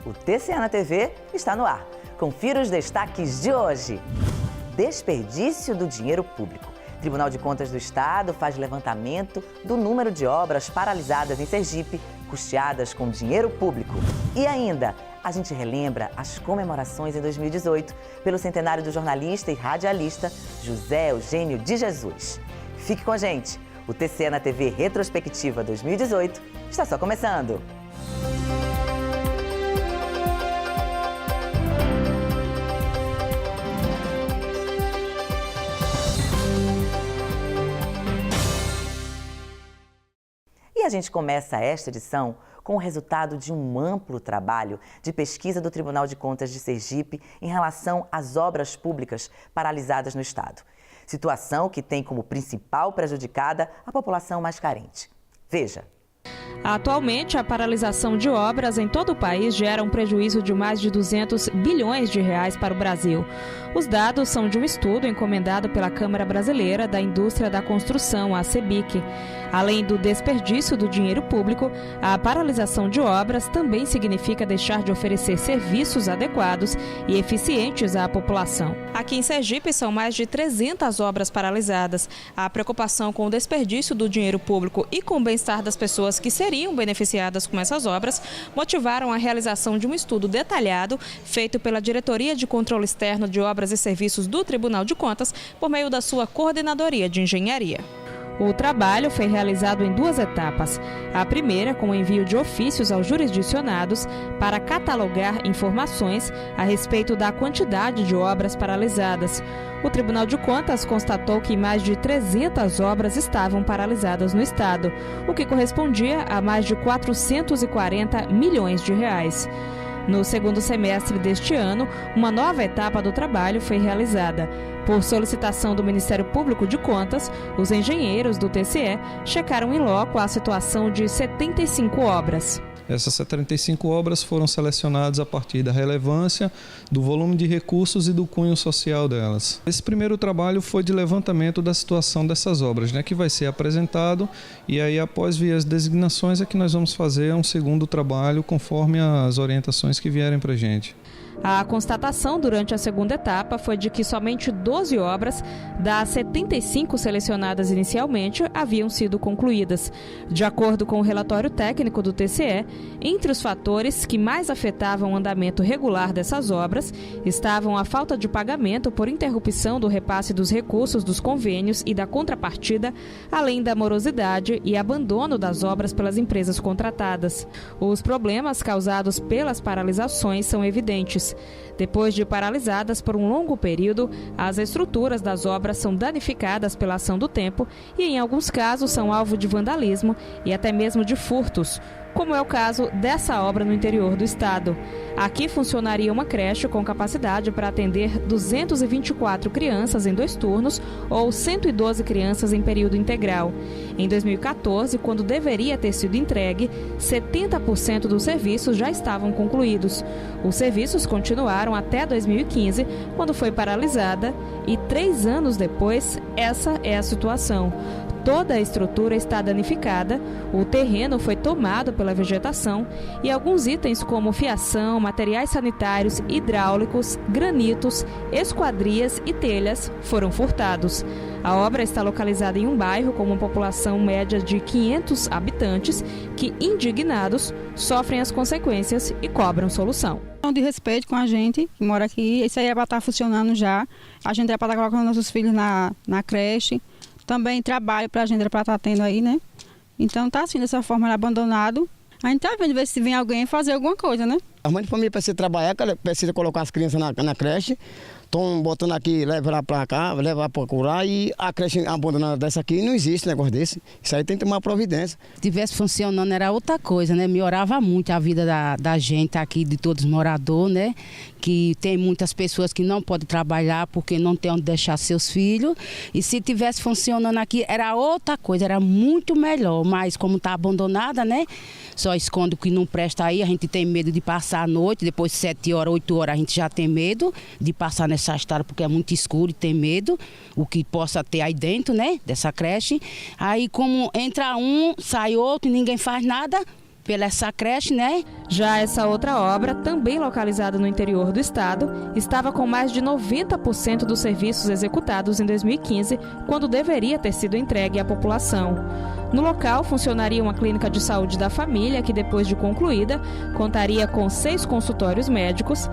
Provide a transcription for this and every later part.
O TCE na TV está no ar. Confira os destaques de hoje. Desperdício do dinheiro público. Tribunal de Contas do Estado faz levantamento do número de obras paralisadas em Sergipe, custeadas com dinheiro público. E ainda, a gente relembra as comemorações em 2018 pelo centenário do jornalista e radialista José Eugênio de Jesus. Fique com a gente. O TCE na TV Retrospectiva 2018 está só começando. E a gente começa esta edição com o resultado de um amplo trabalho de pesquisa do Tribunal de Contas de Sergipe em relação às obras públicas paralisadas no Estado. Situação que tem como principal prejudicada a população mais carente. Veja. Atualmente, a paralisação de obras em todo o país gera um prejuízo de mais de 200 bilhões de reais para o Brasil. Os dados são de um estudo encomendado pela Câmara Brasileira da Indústria da Construção, a CEBIC. Além do desperdício do dinheiro público, a paralisação de obras também significa deixar de oferecer serviços adequados e eficientes à população. Aqui em Sergipe são mais de 300 obras paralisadas. A preocupação com o desperdício do dinheiro público e com o bem-estar das pessoas que seriam beneficiadas com essas obras motivaram a realização de um estudo detalhado feito pela Diretoria de Controle Externo de Obras e Serviços do Tribunal de Contas por meio da sua Coordenadoria de Engenharia. O trabalho foi realizado em duas etapas. A primeira, com o envio de ofícios aos jurisdicionados para catalogar informações a respeito da quantidade de obras paralisadas. O Tribunal de Contas constatou que mais de 300 obras estavam paralisadas no Estado, o que correspondia a mais de 440 milhões de reais. No segundo semestre deste ano, uma nova etapa do trabalho foi realizada. Por solicitação do Ministério Público de Contas, os engenheiros do TCE checaram em loco a situação de 75 obras. Essas 75 obras foram selecionadas a partir da relevância, do volume de recursos e do cunho social delas. Esse primeiro trabalho foi de levantamento da situação dessas obras, que vai ser apresentado, e aí após vir as designações é que nós vamos fazer um segundo trabalho conforme as orientações que vierem para a gente. A constatação durante a segunda etapa foi de que somente 12 obras das 75 selecionadas inicialmente haviam sido concluídas. De acordo com o relatório técnico do TCE, entre os fatores que mais afetavam o andamento regular dessas obras estavam a falta de pagamento por interrupção do repasse dos recursos dos convênios e da contrapartida, além da morosidade e abandono das obras pelas empresas contratadas. Os problemas causados pelas paralisações são evidentes. Depois de paralisadas por um longo período, as estruturas das obras são danificadas pela ação do tempo e, em alguns casos, são alvo de vandalismo e até mesmo de furtos, como é o caso dessa obra no interior do estado. Aqui funcionaria uma creche com capacidade para atender 224 crianças em 2 turnos ou 112 crianças em período integral. Em 2014, quando deveria ter sido entregue, 70% dos serviços já estavam concluídos. Os serviços continuaram até 2015, quando foi paralisada, e 3 anos depois, essa é a situação. Toda a estrutura está danificada, o terreno foi tomado pela vegetação e alguns itens como fiação, materiais sanitários, hidráulicos, granitos, esquadrias e telhas foram furtados. A obra está localizada em um bairro com uma população média de 500 habitantes que, indignados, sofrem as consequências e cobram solução. De respeito com a gente que mora aqui, isso aí é para estar funcionando já. A gente é para estar colocando nossos filhos na creche. Também trabalho para a gente, para estar tendo aí, Então tá assim, dessa forma, abandonado. A gente tá vendo ver se vem alguém fazer alguma coisa, A mãe de família precisa trabalhar, precisa colocar as crianças na creche. Estão botando aqui, levar para cá, levar para curar, e a creche abandonada dessa aqui não existe negócio desse. Isso aí tem que tomar providência. Se tivesse funcionando era outra coisa, Melhorava muito a vida da gente aqui, de todos os moradores, Que tem muitas pessoas que não podem trabalhar porque não tem onde deixar seus filhos. E se tivesse funcionando aqui era outra coisa, era muito melhor. Mas como está abandonada, Só esconde o que não presta aí, a gente tem medo de passar a noite, depois de 7 horas, 8 horas a gente já tem medo de passar nessa estrada porque é muito escuro e tem medo, o que possa ter aí dentro, dessa creche. Aí como entra um, sai outro e ninguém faz nada, pela essa creche, né? Já essa outra obra, também localizada no interior do estado, estava com mais de 90% dos serviços executados em 2015, quando deveria ter sido entregue à população. No local, funcionaria uma clínica de saúde da família, que depois de concluída, contaria com 6 consultórios médicos,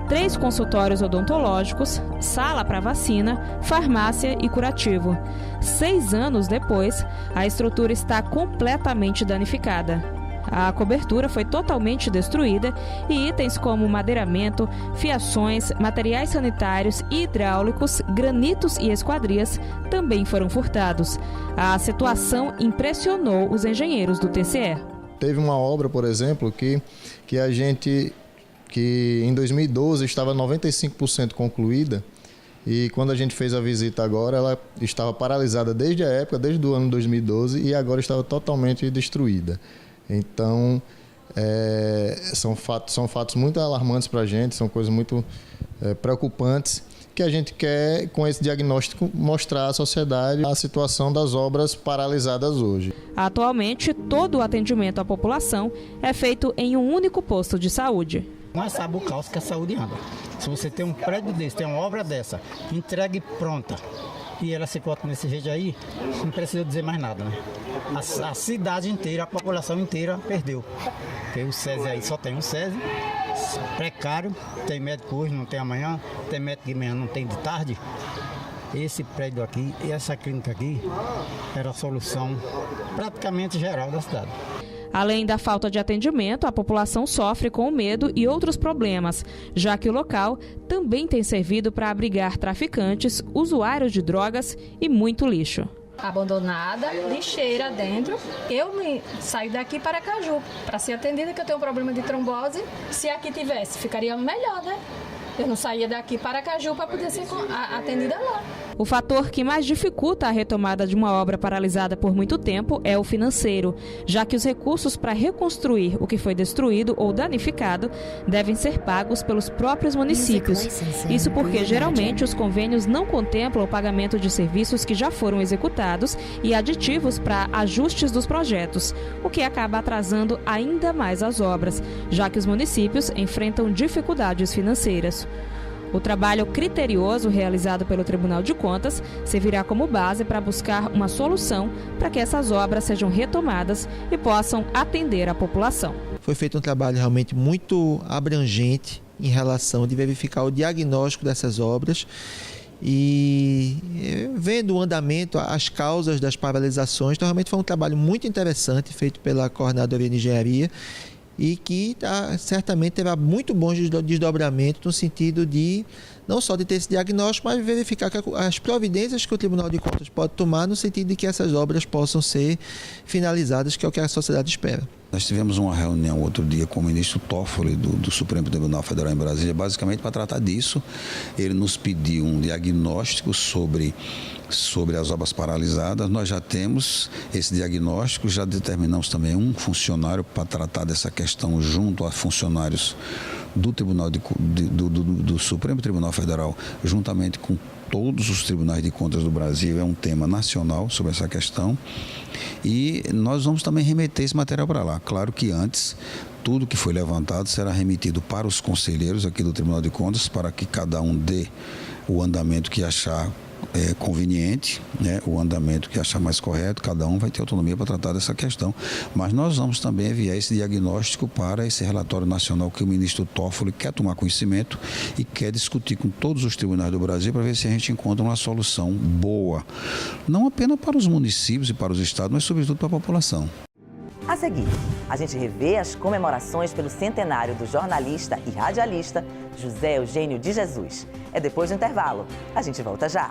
3 consultórios odontológicos, sala para vacina, farmácia e curativo. 6 anos depois, a estrutura está completamente danificada. A cobertura foi totalmente destruída e itens como madeiramento, fiações, materiais sanitários e hidráulicos, granitos e esquadrias também foram furtados. A situação impressionou os engenheiros do TCE. Teve uma obra, por exemplo, que em 2012 estava 95% concluída, e quando a gente fez a visita agora, ela estava paralisada desde a época, desde o ano 2012, e agora estava totalmente destruída. Então, são fatos muito alarmantes para a gente, são coisas muito preocupantes, que a gente quer, com esse diagnóstico, mostrar à sociedade a situação das obras paralisadas hoje. Atualmente, todo o atendimento à população é feito em um único posto de saúde. Nós sabemos o caos que a saúde anda. Se você tem um prédio desse, tem uma obra dessa, entregue pronta, e ela se bota nesse jeito aí, não precisa dizer mais nada, né? A cidade inteira, a população inteira perdeu. Porque o SESI aí só tem um SESI, precário, tem médico hoje, não tem amanhã, tem médico de manhã, não tem de tarde. Esse prédio aqui e essa clínica aqui era a solução praticamente geral da cidade. Além da falta de atendimento, a população sofre com o medo e outros problemas, já que o local também tem servido para abrigar traficantes, usuários de drogas e muito lixo. Abandonada, lixeira dentro. Eu saí daqui para Aracaju para ser atendida, que eu tenho um problema de trombose. Se aqui tivesse, ficaria melhor, né? Eu não saía daqui para Aracaju para poder ser atendida lá. O fator que mais dificulta a retomada de uma obra paralisada por muito tempo é o financeiro, já que os recursos para reconstruir o que foi destruído ou danificado devem ser pagos pelos próprios municípios. Isso porque, geralmente, os convênios não contemplam o pagamento de serviços que já foram executados e aditivos para ajustes dos projetos, o que acaba atrasando ainda mais as obras, já que os municípios enfrentam dificuldades financeiras. O trabalho criterioso realizado pelo Tribunal de Contas servirá como base para buscar uma solução para que essas obras sejam retomadas e possam atender a população. Foi feito um trabalho realmente muito abrangente em relação de verificar o diagnóstico dessas obras e vendo o andamento, as causas das paralisações. Então, realmente foi um trabalho muito interessante feito pela Coordenadoria de Engenharia e que certamente terá muito bons desdobramentos no sentido de não só de ter esse diagnóstico, mas verificar as providências que o Tribunal de Contas pode tomar no sentido de que essas obras possam ser finalizadas, que é o que a sociedade espera. Nós tivemos uma reunião outro dia com o ministro Toffoli do Supremo Tribunal Federal em Brasília, basicamente para tratar disso. Ele nos pediu um diagnóstico sobre as obras paralisadas. Nós já temos esse diagnóstico, já determinamos também um funcionário para tratar dessa questão junto a funcionários do Tribunal do Supremo Tribunal Federal, juntamente com todos os tribunais de contas do Brasil. É um tema nacional sobre essa questão e nós vamos também remeter esse material para lá. Claro que antes, tudo que foi levantado será remetido para os conselheiros aqui do Tribunal de Contas, para que cada um dê o andamento que achar conveniente, né? O andamento que achar mais correto. Cada um vai ter autonomia para tratar dessa questão, mas nós vamos também enviar esse diagnóstico para esse relatório nacional que o ministro Toffoli quer tomar conhecimento e quer discutir com todos os tribunais do Brasil para ver se a gente encontra uma solução boa, não apenas para os municípios e para os estados, mas sobretudo para a população. A seguir, a gente revê as comemorações pelo centenário do jornalista e radialista José Eugênio de Jesus. É depois do intervalo. A gente volta já.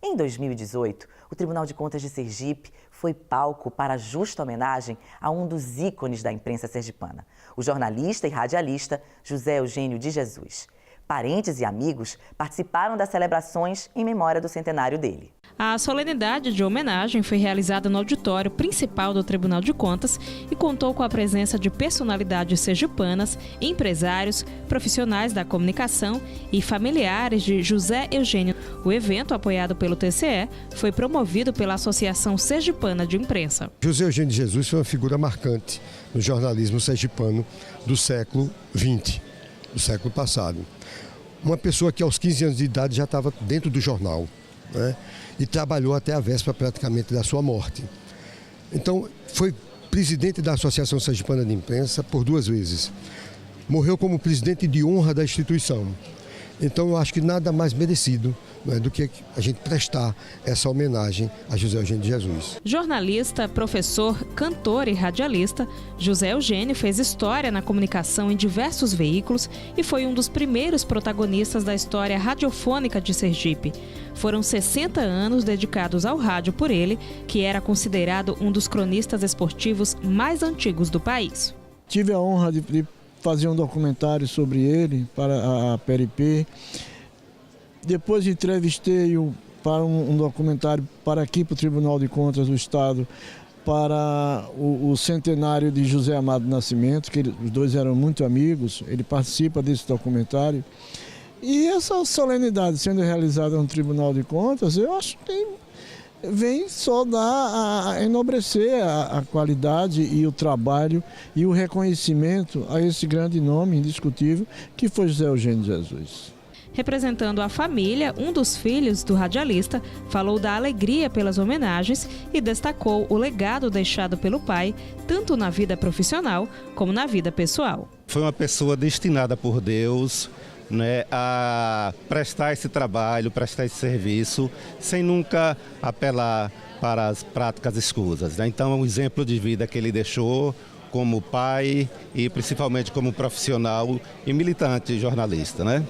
Em 2018, o Tribunal de Contas de Sergipe foi palco para a justa homenagem a um dos ícones da imprensa sergipana, o jornalista e radialista José Eugênio de Jesus. Parentes e amigos participaram das celebrações em memória do centenário dele. A solenidade de homenagem foi realizada no auditório principal do Tribunal de Contas e contou com a presença de personalidades sergipanas, empresários, profissionais da comunicação e familiares de José Eugênio. O evento, apoiado pelo TCE, foi promovido pela Associação Sergipana de Imprensa. José Eugênio de Jesus foi uma figura marcante no jornalismo sergipano do século XX, do século passado. Uma pessoa que aos 15 anos de idade já estava dentro do jornal, né? E trabalhou até a véspera praticamente da sua morte. Então, foi presidente da Associação Sergipana de Imprensa por 2 vezes. Morreu como presidente de honra da instituição. Então, eu acho que nada mais merecido, né, do que a gente prestar essa homenagem a José Eugênio de Jesus. Jornalista, professor, cantor e radialista, José Eugênio fez história na comunicação em diversos veículos e foi um dos primeiros protagonistas da história radiofônica de Sergipe. Foram 60 anos dedicados ao rádio por ele, que era considerado um dos cronistas esportivos mais antigos do país. Tive a honra de fazer um documentário sobre ele para a PRP. Depois entrevistei-o para um documentário para aqui, para o Tribunal de Contas do Estado, para o centenário de José Amado Nascimento, que os dois eram muito amigos. Ele participa desse documentário. E essa solenidade sendo realizada no Tribunal de Contas, eu acho que vem só dar a enobrecer a qualidade e o trabalho e o reconhecimento a esse grande nome indiscutível que foi José Eugênio de Jesus. Representando a família, um dos filhos do radialista falou da alegria pelas homenagens e destacou o legado deixado pelo pai, tanto na vida profissional como na vida pessoal. Foi uma pessoa destinada por Deus, né, a prestar esse trabalho, prestar esse serviço, sem nunca apelar para as práticas escusas, né? Então, é um exemplo de vida que ele deixou como pai e principalmente como profissional e militante jornalista, né?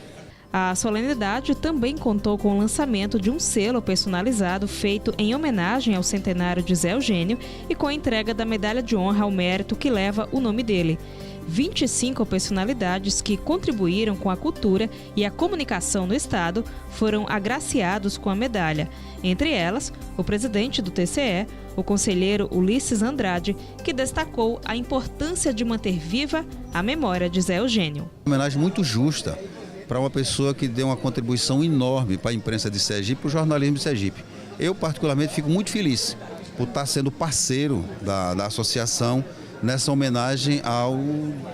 A solenidade também contou com o lançamento de um selo personalizado feito em homenagem ao centenário de Zé Eugênio e com a entrega da medalha de honra ao mérito que leva o nome dele. 25 personalidades que contribuíram com a cultura e a comunicação no Estado foram agraciados com a medalha. Entre elas, o presidente do TCE, o conselheiro Ulisses Andrade, que destacou a importância de manter viva a memória de Zé Eugênio. Uma homenagem muito justa para uma pessoa que deu uma contribuição enorme para a imprensa de Sergipe, para o jornalismo de Sergipe. Eu, particularmente, fico muito feliz por estar sendo parceiro da associação nessa homenagem ao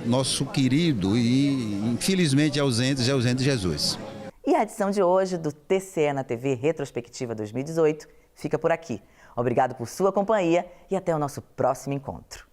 nosso querido e infelizmente ausente Zé Eugênio de Jesus. E a edição de hoje do TCE na TV Retrospectiva 2018 fica por aqui. Obrigado por sua companhia e até o nosso próximo encontro.